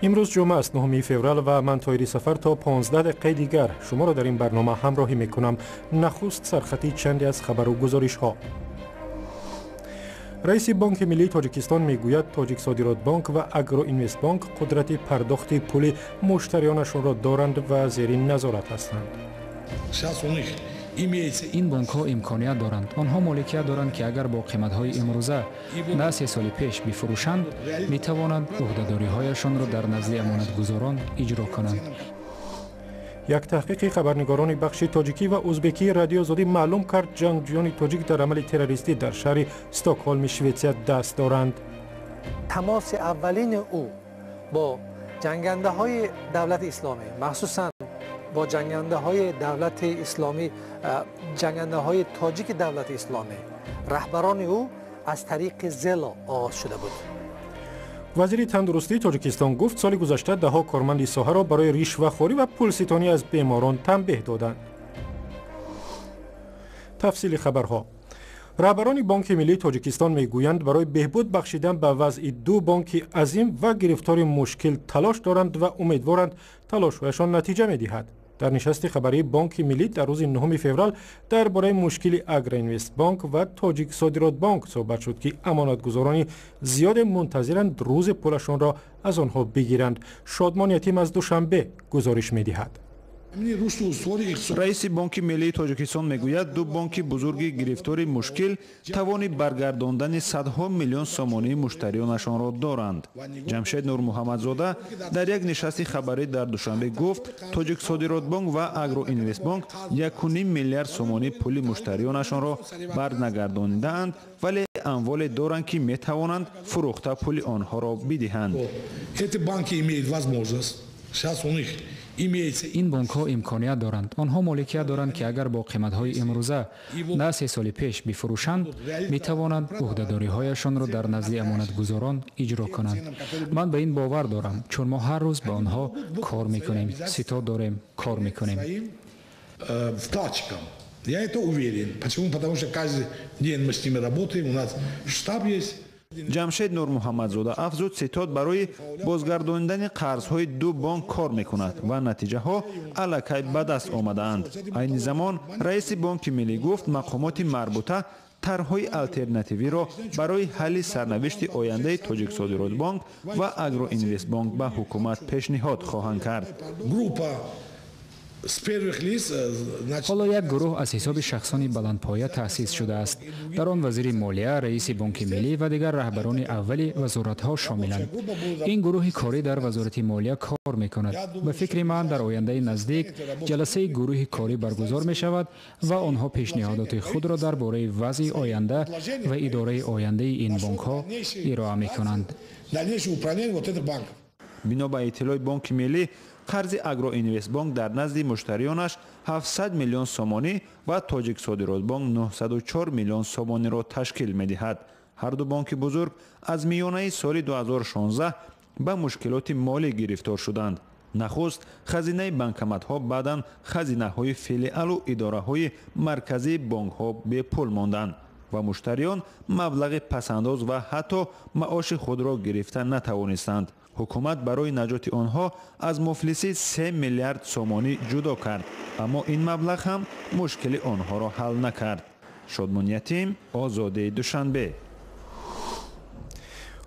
امروز جمعه است 9 فوریه و من طاهری سفر تا 15 دقیقه دیگر شما را در این برنامه همراهی میکنم. نخست سرخطی چندی از خبر و گزارش ها. رئیس بانک ملی تاجیکستان میگوید تاجیک صادرات بانک و اگرو اینوست بانک قدرت پرداخت پول مشتریانشان را دارند و زیر نظارت هستند. این بانک ها امکانیت دارند. آنها مالکیت دارند که اگر با قیمت های امروزه در 3 سال پیش بفروشند می توانند عهده‌داری هایشان را در نزد امانتگزاران اجرا کنند. یک تحقیق خبرنگاران بخش تاجیکی و ازبکی رادیو آزادی معلوم کرد جنگجویان تاجیک در عمل تروریستی در شهر استکهلم شویتزر دست دارند. تماس اولین او با جنگنده های دولت اسلامی، مخصوصاً با جنگنده های دولت اسلامی، جنگنده های تاجیک دولت اسلامی، رهبران او از طریق زلا آغاز شده بود. وزیر تندرستی تاجیکستان گفت سال گذشته دهها کارمند ساحه را برای رشوه‌خوری و پولستانی از بیماران تنبیه دادند. تفصیل خبرها. رهبران بانک ملی تاجیکستان میگویند برای بهبود بخشیدن به وضع دو بانک عظیم و گرفتار مشکل تلاش دارند و امیدوارند تلاش‌هایشان نتیجه می‌دهد. در نشست خبری بانک ملی در روز 9 فوریه درباره مشکل اگرو اینوست بانک و تاجیک صادرات بانک صحبت شد که امانتگزاران زیاد منتظرند روز پولشان را از آنها بگیرند. شادمان یتیم از دوشنبه گزارش می‌دهد. رئیس بانک ملی تاجیکستان میگوید دو بانک بزرگ گرفتار مشکل توان برگرداندن صدها میلیون سومانی مشتریانشان را دارند. جمشید نور محمدزاده در یک نشست خبری در دوشنبه گفت تاجیک صادرات بانک و اگرو اینوست بانک 1.5 میلیارد سومانی پول مشتریانشان را برنگرداندند ولی اموال دارند که میتوانند فروخته پول آنها را بدهند. این بانک ها امکانیت دارند. آنها مالکیت دارند که اگر با قیمت های امروزه در 3 سال پیش بفروشند می توانند عهده‌داری هایشان را در نزد امانتگزاران اجرا کنند. من به این باور دارم چون ما هر روز با آنها کار میکنیم. ستاد داریم، کار میکنیم. Я это уверен. Почему? Потому что каждый день мы с ними работаем, у нас штаб есть. جمشید نور محمدزاده افزود ستاد برای بازگرداندن قرضهای دو بانک کار میکند و نتیجه ها الکی به دست آمدند. این زمان رئیس بانک ملی گفت مقامات مربوطه طرحهای الترناتیوی را برای حل سرنوشت آینده تاجیک صادرات بانک و اگرو اینوست بانک به حکومت پیشنهاد خواهند کرد. حالا یک گروه از حساب شخصانی بلندپایه تأسیس شده است. در آن وزیر مالیه، رئیس بانک ملی و دیگر رهبران اولی وزارت‌ها شاملند. این گروه کاری در وزارت مالیه کار می‌کند. به فکر من در آینده نزدیک جلسه گروه کاری برگزار می‌شود و آنها پیشنهادات خود را درباره وضع آینده و اداره آینده این بانک‌ها ارائه می‌کنند. بنا به اطلاع بانک ملی قرض اگرو اینوست بانک در نزد مشتریانش 700 میلیون سومانی و تاجیک صادرات بانک 904 میلیون سومانی را تشکیل می‌دهد. هر دو بانک بزرگ از میانه سال 2016 به مشکلات مالی گرفتار شدند. نخست خزینه بانکمت‌ها، بعداً خزینه‌های فیلیال و اداره‌های مرکزی بانک‌ها به پول ماندند و مشتریان مبلغ پسنداز و حتی معاش خود را گرفتن نتوانستند. حکومت برای نجات آنها از مفلسی 3 میلیارد سومانی جدا کرد، اما این مبلغ هم مشکل آنها را حل نکرد. شادمان یتیم، آزادی دوشنبه.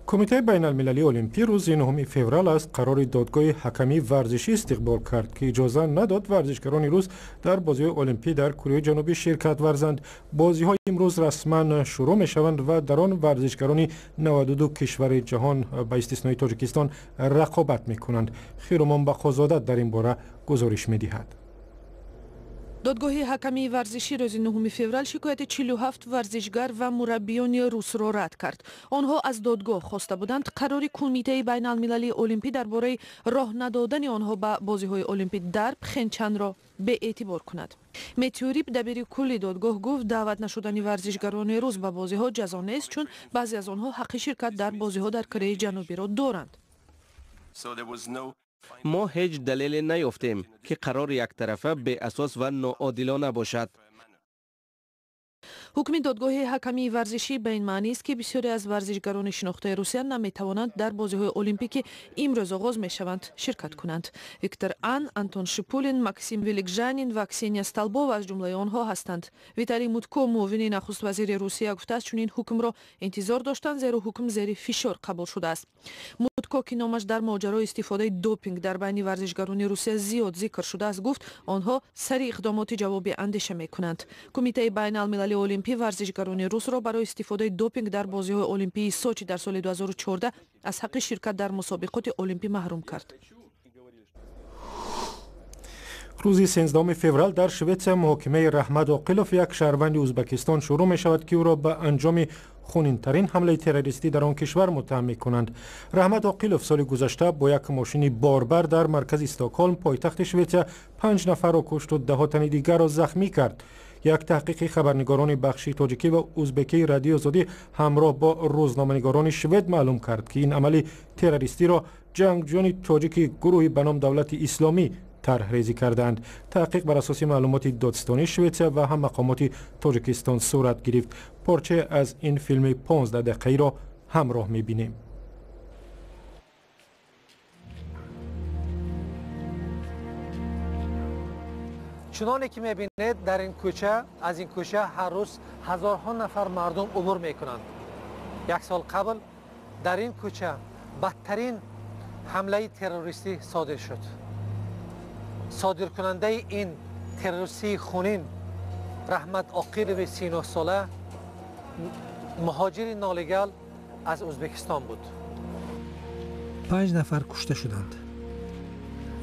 کمیته بین المللی المپی روز 9 فوریه است قرار دادگاه حکمی ورزشی استقبال کرد که اجازه نداد ورزشکاران روس در بازی المپی در کره جنوبی شرکت ورزند. بازی های امروز رسما شروع می شوند و در آن ورزشکاران 92 کشور جهان به استثنای تاجیکستان رقابت می کنند. خیرمان بخازاده در این باره گزارش می دهد. دادگاه حکمی ورزشی روز 9 فوریه شکایت 47 ورزشگر و مربیان روس را رد کرد. آنها از دادگاه خواسته بودند قرار کمیته بین المللی المپی درباره راه ندادن آنها به بازی‌های المپی در پخنچن را به اعتبار کند. متیوریب دبیر کل دادگاه گفت دعوت نشدن ورزشگران روس به بازی‌ها جزا نیست چون بعضی از آنها حق شرکت در بازی‌ها در کره جنوبی را دارند. ما هیچ دلیلی نیافتیم که قرار یک طرفه به اساس و ناعادلانه باشد. ҳукми додгоҳи ҳакамии варзишӣ ба ин маъни است ки бисёре аз варзишгарони шинохтаи русия наметавонанд дар бозиҳои олимпикӣ имрӯз оғоз мешаванд ширкат кунанд. Виктор Ан, Антон Шипулин, Максим Великжанин ва Ксения Столбова аз ҷумлаи онҳо ҳастанд. Виталий Мутко, муовини нахуст-вазири Русия, гуфтааст чунин ҳукмро интизор доштанд, зеро ҳукм зери фишор қабул шудааст. Мутко ки номаш дар моҷарои истифодаи допинг дар байни варзишгарони Русия зиёд зикр шудааст, гуфт онҳо сари иқдомоти ҷавоби андеша мекунанд. Кумитаи байналмилалии олимпӣ варзишгарони русро барои истифодаи допинг дар бозиҳои олимпии Сочи дар соли 2014 аз ҳаққи ширкат дар мусобиқоти олимпӣ маҳрум кард. рӯзи 16 феврал дар Шветсия муҳокимаи Раҳмат Оқилов, як шаҳрванди Узбекистон, шурӯъ мешавад ки ӯро ба анҷоми хунинтарин ҳамлаи террористӣ дар он кишвар муттаҳам мекунанд. Раҳмат Оқилов соли гузашта бо як мошини борбар дар маркази Стокҳолм, пойтахти Шветсия, 5 нафарро кушту даҳо тани дигарро захмӣ кард. як таҳқиқи хабарнигорони бахши тоҷикӣ ва узбекии радиои озодӣ ҳамроҳ бо рӯзноманигорони швед маълум кард ки ин амали террористиро ҷангҷӯёни тоҷики гурӯҳи ба ном Давлати Исломӣ тарҳрезӣ карданд. таҳқиқ бар асоси маълумоти додистонии Шветсия ва ҳам мақомоти Тоҷикистон сурат гирифт. порчае аз ин филми 15 дақиқаиро ҳамроҳ мебинем. чуноне ки мебинед дар ин кӯча, аз ин кӯча ҳар рӯз ҳазорҳо нафар мардум убур мекунанд. як сол қабл дар ин кӯча бадтарин ҳамлаи террористӣ содир шуд. содиркунандаи ин террористии хунин Раҳмат Оқилови 39 сола муҳоҷири нолегал аз Ӯзбекистон буд. 5 нафар кушта шуданд.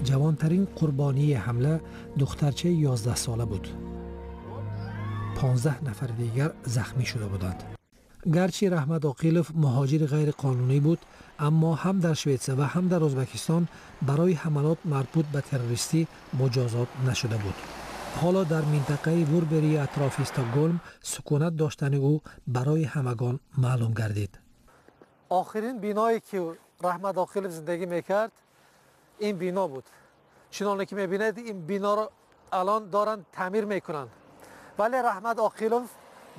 ҷавонтарин қурбонии ҳамла духтарчаи 11 сола буд. 15 нафари дигар захмӣ шуда буданд. гарчи Раҳмат Оқилов муҳоҷири ғайриқонунӣ буд, аммо ҳам дар Шветсия ва ҳам дар Ӯзбекистон барои ҳамалот марбут ба террористӣ муҷозот нашуда буд. ҳоло дар минтақаи Вурбери атрофи Стокгольм сукунат доштани ӯ барои ҳамагон маълум гардид. охирин биное ки Раҳмат Оқилов зиндагӣ мекард ин бино буд. чуноне ки мебинед ин биноро алон доранд таъмир мекунанд. вале Раҳмат Оқилов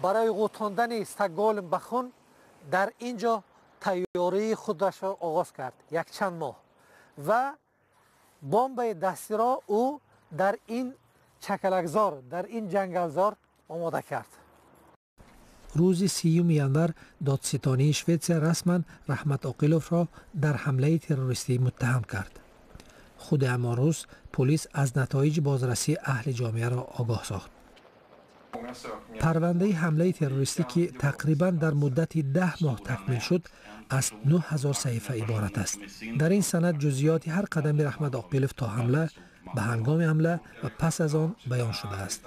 барои ғӯтондани Стокгольм ба хун дар инҷо тайёрии худашро оғоз кард якчанд моҳ ва бомбаи дастиро ӯ дар ин чакалакзор, дар ин ҷангалзор омода кард. рӯзи 30 январ додситонии Шветсия расман Раҳмат Оқиловро дар ҳамлаи террористӣ муттаҳам кард. худи ҳамон рӯз полис аз натоиҷи бозрасии аҳли ҷомеаро огоҳ сохт. парвандаи ҳамлаи террористӣ ки тақрибан дар муддати 10 моҳ такмил шуд, аз 9000 саҳифа иборат аст. дар ин санад ҷузъиёти ҳар қадами Раҳмат Оқилов то ҳамла, ба ҳангоми ҳамла ва пас аз он баён шудааст.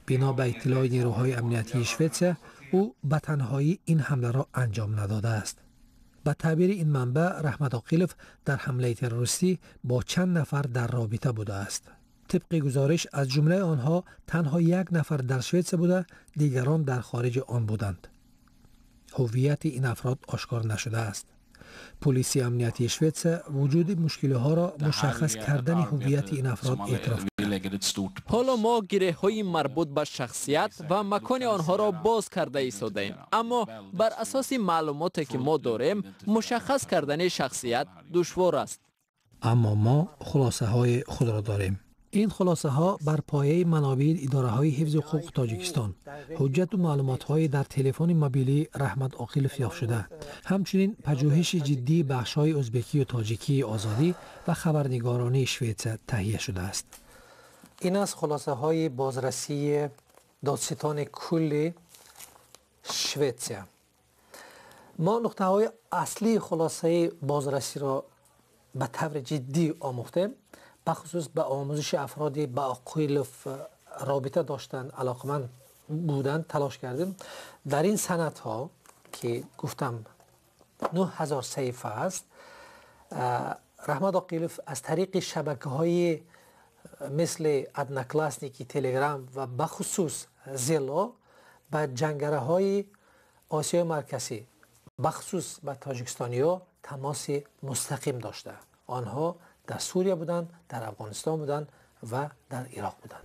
бино ба иттилои нерӯҳои амниятии Шветсия, ӯ ба танҳоӣ ин ҳамларо анҷом надодааст. ба таъбири ин манбаъ, Раҳмат Оқилов дар ҳамлаи террористӣ бо чанд нафар дар робита будааст. طبق گزارش از جمله آنها تنها یک نفر در شوئیس بوده، دیگران در خارج آن بودند. هویت این افراد آشکار نشده است. پلیس امنیتی شوئیس وجود مشکل‌ها را مشخص کردن هویت این افراد اعتراف کرد. حالا ما گره‌های مربوط به شخصیت و مکان آنها را باز کرده ایستادیم، اما بر اساس معلوماتی که ما داریم مشخص کردن شخصیت دشوار است. اما ما خلاصه های خود را داریم. این خلاصه ها بر پایه منابع اداره های حفظ حقوق تاجیکستان، حجت و معلومات های در تلفن موبیلی رحمت عاقلوف یافت شده، همچنین پژوهش جدی بخش های ازبکی و تاجیکی آزادی و خبرنگارانی شوئیس تهیه شده است. این از خلاصه های بازرسی دادستان کل شوئیس. ما نقطه های اصلی خلاصه بازرسی را به طور جدی آموختیم، بخصوص به آموزش افرادی با عاقلوف رابطه داشتن، علاقمند بودن تلاش کردیم. در این سندها که گفتم 9000 صفحه است، رحمت عاقلوف از طریق شبکه‌های مثل ادناکلاسنیکی، تلگرام و بخصوص زیلو به جنگره‌های آسیای مرکزی، بخصوص به تاجیکستانی‌ها تماس مستقیم داشته. آنها در سوریه بودند، در افغانستان بودند و در عراق بودند.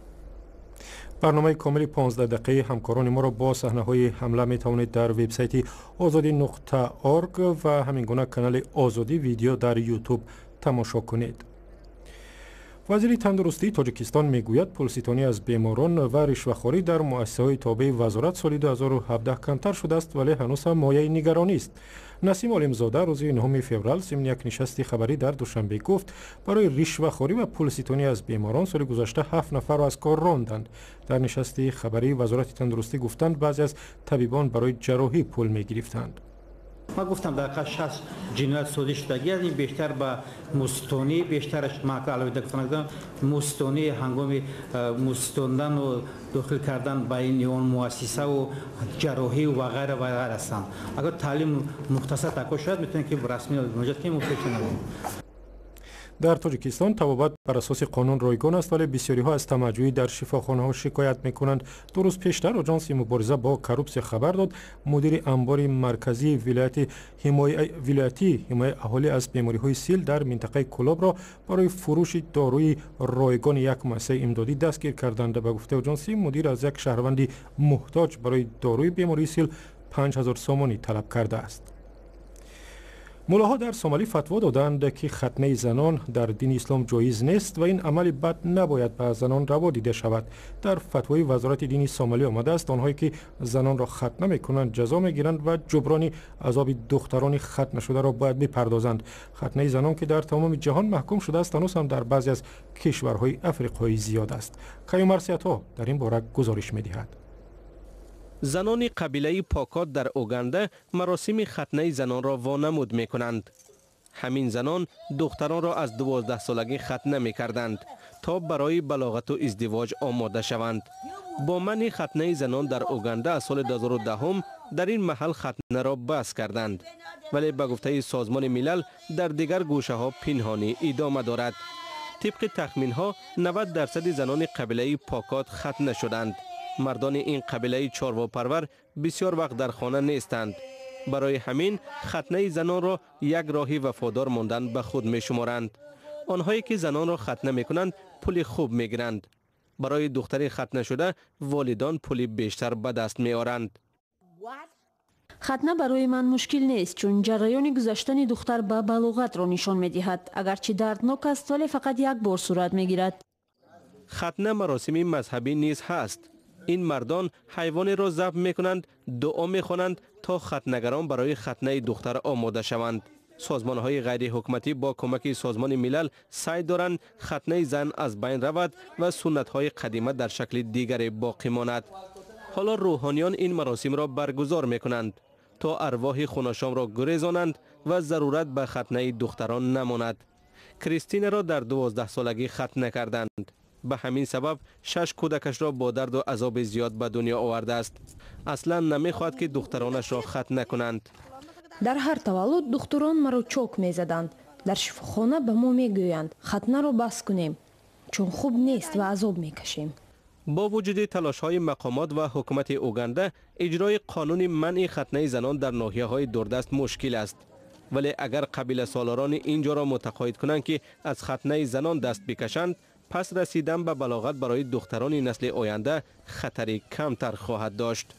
برنامه کامل 15 دقیقه همکاران ما را با صحنه‌های حمله می توانید در وبسایت azadi.org و همین گونه کانال آزادی ویدیو در یوتیوب تماشا کنید. وزیر تندرستی تاجیکستان میگوید پولستانی از بیماران و رشوه‌خواری در مؤسسه‌های تابع وزارت سال 2017 کمتر شده است، ولی هنوز هم مایه نگرانی است. نسیم عالمزاده روز 9 فوریه ضمن یک نشست خبری در دوشنبه گفت برای رشوه‌خواری و پولستانی از بیماران سال گذشته 7 نفر را از کار راندند. در نشست خبری وزارت تندرستی گفتند بعضی از طبیبان برای جراحی پول می‌گرفتند. ما گفتم در 60 جنایت صادر شدگی از این بیشتر به مستونی بیشترش ما علاوه گفتم مستونی هنگام مستوندن و داخل کردن به این مؤسسه و جراحی و غیره و غیره هستند. اگر تعلیم مختصر تکو شد میتونن که رسمی مراجعه کنیم و فکر نکنیم. در تاجیکستان طبابت بر اساس قانون رایگان است، ولی بسیاری ها از تمجوی در شفاخانه ها شکایت میکنند. 2 روز پیشتر آژانس مبارزه با کروپسیون خبر داد مدیر انبار مرکزی ولایتی حمایت اهالی از بیماری های سیل در منطقه کلاب را برای فروش داروی رایگان یک مؤسسه امدادی دستگیر کردند. به گفته آژانس مدیر از یک شهروندی محتاج برای داروی بیماری سیل 5000 سومانی طلب کرده است. ملاها در سومالی فتوا دادند که ختنه زنان در دین اسلام جایز نیست و این عمل بد نباید به زنان روا دیده شود. در فتوای وزارت دین سومالی آمده است آنهایی که زنان را ختنه میکنند جزا میگیرند و جبران عذاب دختران ختنه شده را باید بپردازند. ختنه زنان که در تمام جهان محکوم شده است هنوز هم در بعضی از کشورهای افریقایی زیاد است. کیوم مرسیتا در این باره گزارش میدهد. زنان قبیله پاکات در اوگاندا مراسم ختنه زنان را وانمود می کنند. همین زنان دختران را از 12 سالگی ختنه می کردند تا برای بلاغت و ازدواج آماده شوند. با منع ختنه زنان در اوگاندا از سال 2010 در این محل ختنه را بس کردند، ولی به گفته سازمان ملل در دیگر گوشه ها پنهانی ادامه دارد. طبق تخمین ها 90% زنان قبیله پاکات ختنه شدند. مردان این قبیله چارواپرور بسیار وقت در خانه نیستند. برای همین ختنه زنان را یک راهی وفادار ماندن به خود می شمارند. آنهایی که زنان را ختنه می کنند پول خوب می گیرند. برای دختری ختنه شده والدان پول بیشتر به دست می آورند. ختنه برای من مشکل نیست چون جریان گذشتن دختر به بلوغت را نشان می دهد. اگرچه دردناک است ولی فقط یک بار صورت می گیرد. ختنه مراسم مذهبی نیز هست. این مردان حیوان را ذبح می کنند، دعا می خوانند تا ختنگران برای ختنه دختر آماده شوند. سازمان های غیر حکومتی با کمک سازمان ملل سعی دارند ختنه زن از بین رود و سنت های قدیمه در شکل دیگری باقی ماند. حالا روحانیان این مراسم را برگزار می کنند تا ارواح خوناشام را گریزانند و ضرورت به ختنه دختران نماند. کریستین را در 12 سالگی ختنه کردند. به همین سبب 6 کودکش را با درد و عذاب زیاد به دنیا آورده است. اصلا نمیخواهد که دخترانش را ختنه کنند. در هر تولد دختران مرا چوک میزدند. در شفاخانه به ما میگویند ختنه را بس کنیم چون خوب نیست و عذاب میکشیم. با وجود تلاش های مقامات و حکومت اوگاندا اجرای قانون منع ختنه زنان در ناحیه های دوردست مشکل است. ولی اگر قبیله سالاران اینجا را متقاعد کنند که از ختنه زنان دست بکشند، پس رسیدن به بلاغت برای دختران نسل آینده خطری کمتر خواهد داشت.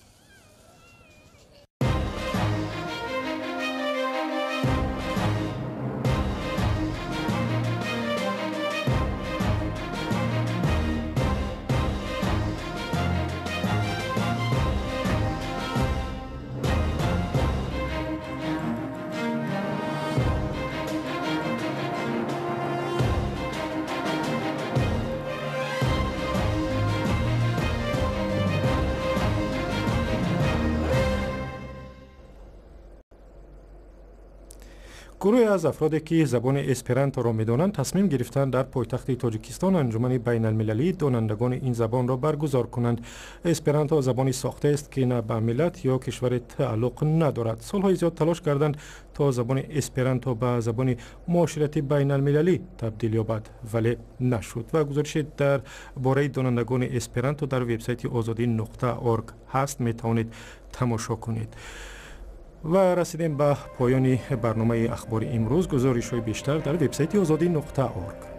گروهی از افرادی که زبان اسپرانتو را می‌دانند تصمیم گرفتند در پایتخت تاجیکستان انجمن بین المللی دانندگان این زبان را برگزار کنند. اسپرانتو زبانی ساخته است که نه به ملت یا کشور تعلق ندارد. سالهای زیاد تلاش کردند تا زبان اسپرانتو به زبان معاشرتی بین المللی تبدیل یابد ولی نشد. و گزارش در باره دانندگان اسپرانتو در وبسایت azadi.org هست، می‌توانید تماشا کنید. و رسیدیم به پایان برنامه اخبار امروز. گزارش‌های بیشتر در وبسایت azadi.org.